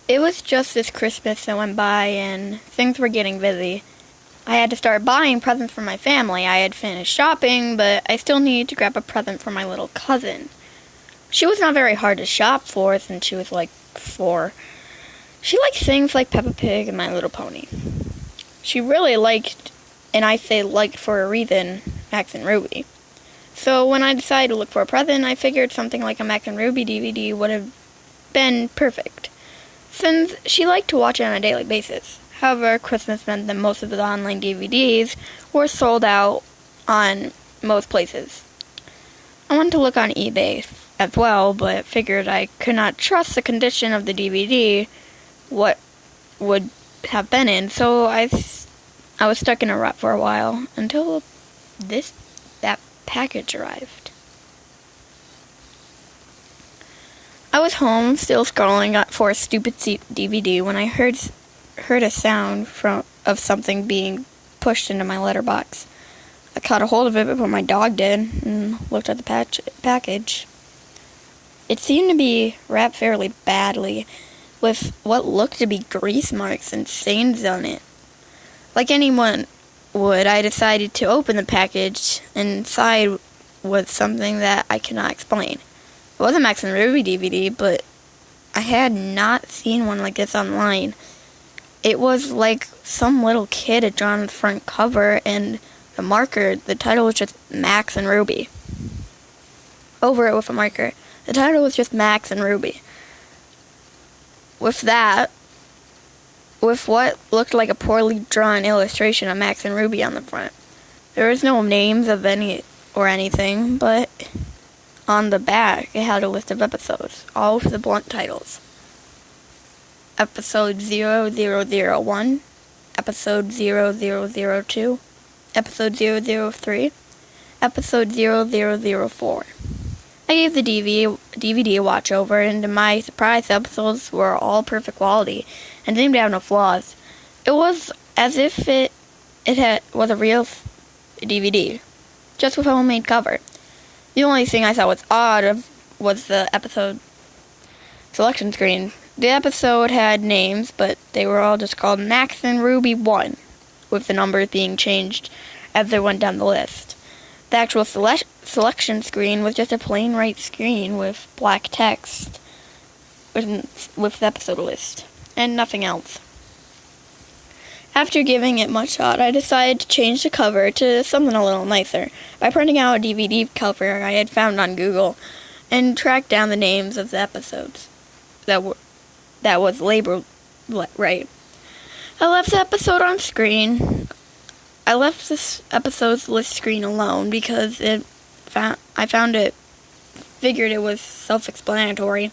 It was just this Christmas that went by and things were getting busy. I had to start buying presents for my family. I had finished shopping, but I still needed to grab a present for my little cousin. She was not very hard to shop for since she was like 4. She liked things like Peppa Pig and My Little Pony. She really liked, and I say liked for a reason, Max and Ruby. So when I decided to look for a present, I figured something like a Max and Ruby DVD would have been perfect, since she liked to watch it on a daily basis. However, Christmas meant that most of the online DVDs were sold out on most places. I wanted to look on eBay as well, but figured I could not trust the condition of the DVD, what would have been in, so I was stuck in a rut for a while until that package arrived. I was home, still scrolling for a stupid DVD when I heard a sound of something being pushed into my letterbox. I caught a hold of it before my dog did and looked at the package. It seemed to be wrapped fairly badly, with what looked to be grease marks and stains on it. Like anyone would, I decided to open the package, and inside was something that I cannot explain. It wasn't Max and Ruby DVD, but I had not seen one like this online. It was like some little kid had drawn the front cover, and the title was just Max and Ruby. Over it with a marker. The title was just Max and Ruby. With what looked like a poorly drawn illustration of Max and Ruby on the front. There was no names of anything, but on the back it had a list of episodes, all with the blunt titles. Episode 0001, Episode 0002, Episode 003, Episode 0004. I gave the DVD a watch over, and to my surprise, the episodes were all perfect quality and didn't have no flaws. It was as if it was a real DVD, just with a homemade cover. The only thing I thought was odd was the episode selection screen. The episode had names, but they were all just called Max and Ruby 1, with the numbers being changed as they went down the list. The actual selection screen was just a plain white screen with black text with the episode list, and nothing else. After giving it much thought, I decided to change the cover to something a little nicer by printing out a DVD cover I had found on Google and tracked down the names of the episodes that was labeled right. I left the episode on screen. I left this episode's list screen alone because figured it was self-explanatory.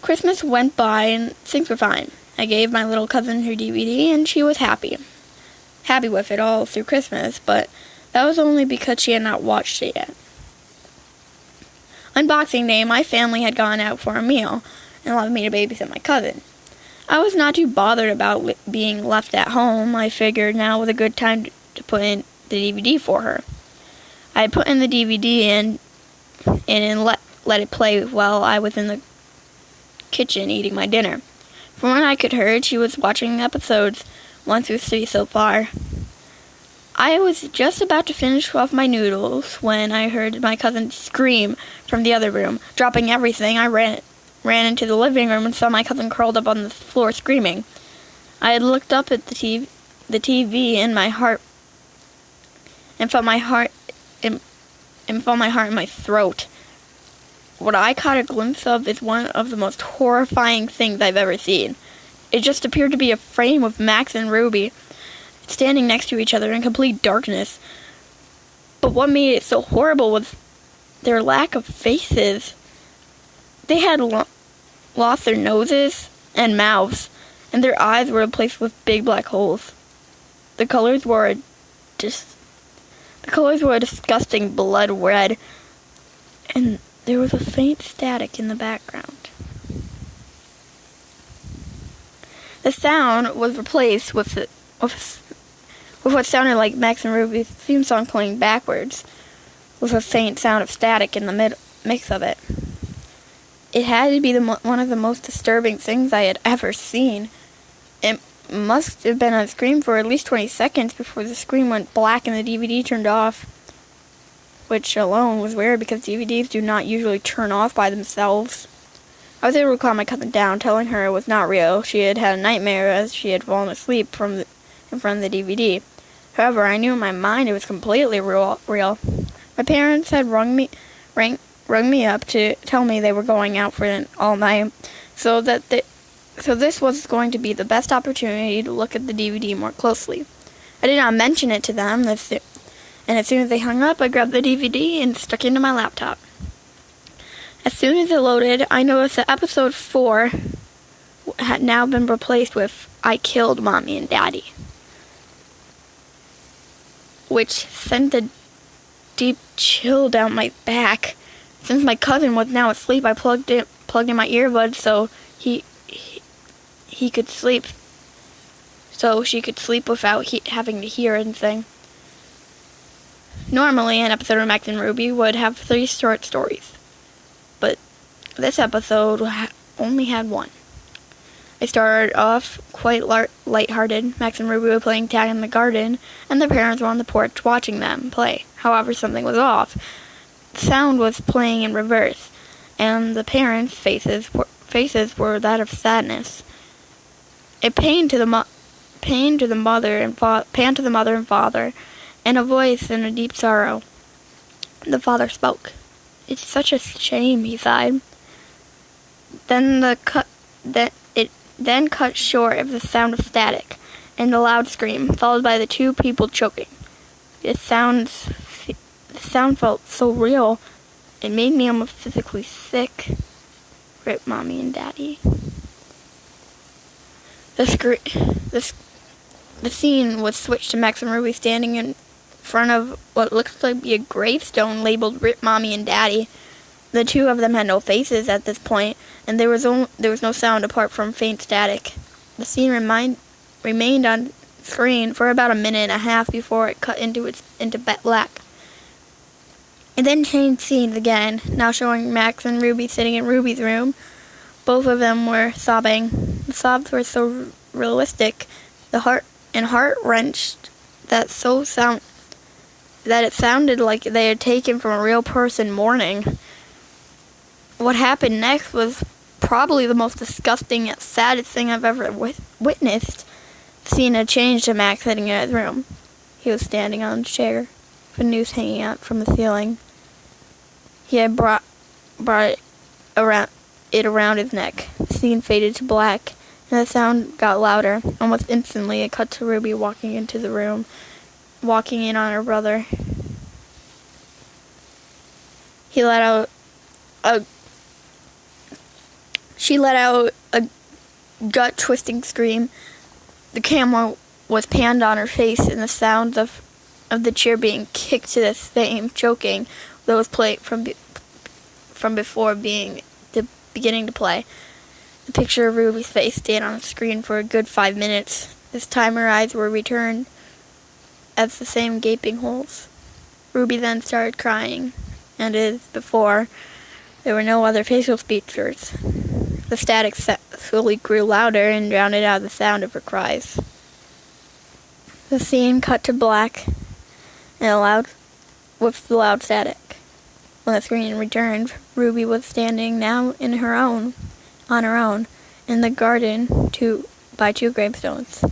Christmas went by and things were fine. I gave my little cousin her DVD and she was happy with it all through Christmas, but that was only because she had not watched it yet. Unboxing day, my family had gone out for a meal and allowed me to babysit my cousin. I was not too bothered about being left at home. I figured now was a good time to put in the DVD for her. I had put in the DVD and let it play while I was in the kitchen eating my dinner. From what I could hear, she was watching episodes 1 through 3 so far. I was just about to finish off my noodles when I heard my cousin scream from the other room. Dropping everything, I ran into the living room and saw my cousin curled up on the floor screaming. I had looked up at the TV and my heart and felt my heart in my throat. What I caught a glimpse of is one of the most horrifying things I've ever seen. It just appeared to be a frame of Max and Ruby standing next to each other in complete darkness. But what made it so horrible was their lack of faces. They had lost their noses and mouths, and their eyes were replaced with big black holes. The colors were a disgusting blood red, and there was a faint static in the background. The sound was replaced with what sounded like Max and Ruby's theme song playing backwards, with a faint sound of static in the mix of it. It had to be one of the most disturbing things I had ever seen. It must have been on screen for at least 20 seconds before the screen went black and the DVD turned off, which alone was weird because DVDs do not usually turn off by themselves. I was able to calm my cousin down, telling her it was not real. She had had a nightmare as she had fallen asleep in front of the DVD. However, I knew in my mind it was completely real. My parents had rung me up to tell me they were going out for an all night, so this was going to be the best opportunity to look at the DVD more closely. I did not mention it to them, and as soon as they hung up, I grabbed the DVD and stuck it into my laptop. As soon as it loaded, I noticed that episode 4 had now been replaced with I Killed Mommy and Daddy, which sent a deep chill down my back. Since my cousin was now asleep, I plugged in my earbuds so he could sleep, so she could sleep without having to hear anything. Normally, an episode of Max and Ruby would have 3 short stories, but this episode only had 1. I started off quite lighthearted. Max and Ruby were playing tag in the garden, and their parents were on the porch watching them play. However, something was off. The sound was playing in reverse, and the parents' faces were that of sadness. It panned to the mother and father, and a voice in a deep sorrow. The father spoke. "It's such a shame," he sighed. Then it cut short of the sound of static and a loud scream, followed by the 2 people choking. The sound felt so real, it made me almost physically sick. Rip Mommy and Daddy. The scene was switched to Max and Ruby standing in front of what looks to be a gravestone labeled Rip Mommy and Daddy. The 2 of them had no faces at this point, and there was no sound apart from faint static. The scene remained on screen for about a minute and a half before it cut into black. It then changed scenes again, now showing Max and Ruby sitting in Ruby's room. Both of them were sobbing. The sobs were so realistic, heart-wrenched, that it sounded like they had taken from a real person mourning. What happened next was probably the most disgusting yet saddest thing I've ever witnessed. The scene had changed to Max sitting in his room. He was standing on a chair, with a noose hanging out from the ceiling. He had brought it around his neck. The scene faded to black, and the sound got louder. Almost instantly, it cut to Ruby walking into the room, walking in on her brother. She let out a gut-twisting scream. The camera was panned on her face, and the sounds of the chair being kicked to the same choking that was played from before beginning to play. The picture of Ruby's face stayed on the screen for a good 5 minutes. This time her eyes were returned as the same gaping holes. Ruby then started crying, and as before, there were no other facial features. The static slowly grew louder and drowned out the sound of her cries. The scene cut to black with loud static. When the screen returned, Ruby was standing now on her own, in the garden by 2 gravestones.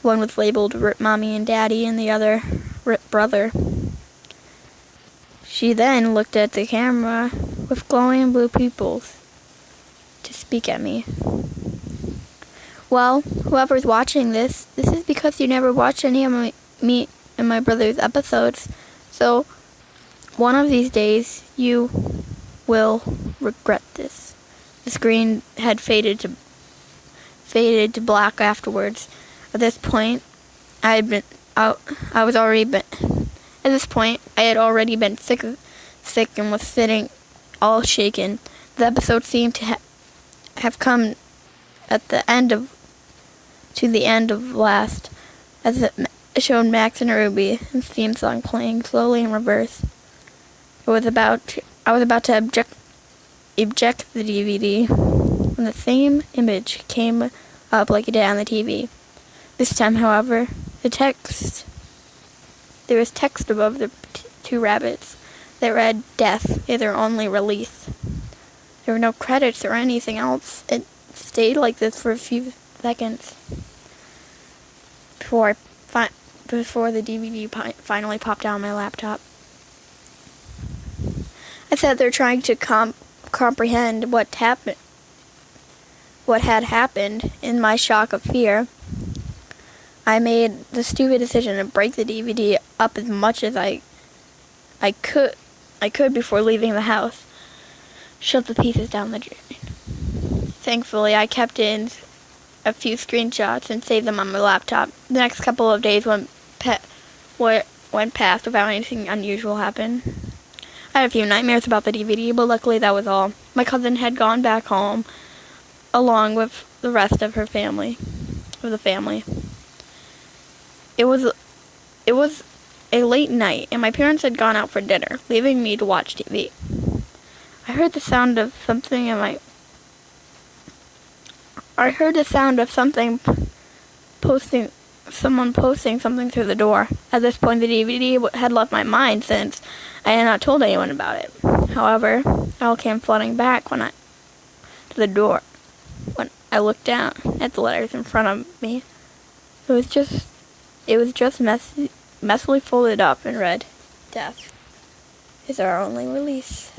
One was labeled Rip Mommy and Daddy, and the other Rip Brother. She then looked at the camera with glowing blue pupils to speak at me. Well, whoever's watching this is because you never watched any of me and my brother's episodes, so one of these days you will regret this. The screen had faded to black afterwards. At this point, I had already been sick and was sitting all shaken. The episode seemed to have come at the end of last, as it showed Max and Ruby and the theme song playing slowly in reverse. I was about to eject the DVD when the same image came up like it did on the TV. This time, however, there was text above the two rabbits that read, "Death is our only release." There were no credits or anything else. It stayed like this for a few seconds before the DVD finally popped out on my laptop. I sat there trying to comprehend what had happened. In my shock of fear, I made the stupid decision to break the DVD up as much as I could before leaving the house. Shut the pieces down the drain. Thankfully, I kept in a few screenshots and saved them on my laptop. The next couple of days went past without anything unusual happen. I had a few nightmares about the DVD, but luckily that was all. My cousin had gone back home along with the rest of the family. It was a late night, and my parents had gone out for dinner, leaving me to watch TV. I heard the sound of something someone posting something through the door. At this point, the DVD had left my mind since I had not told anyone about it. However, it all came flooding back to the door. When I looked down at the letters in front of me, it was just messily folded up and read, "Death is our only release."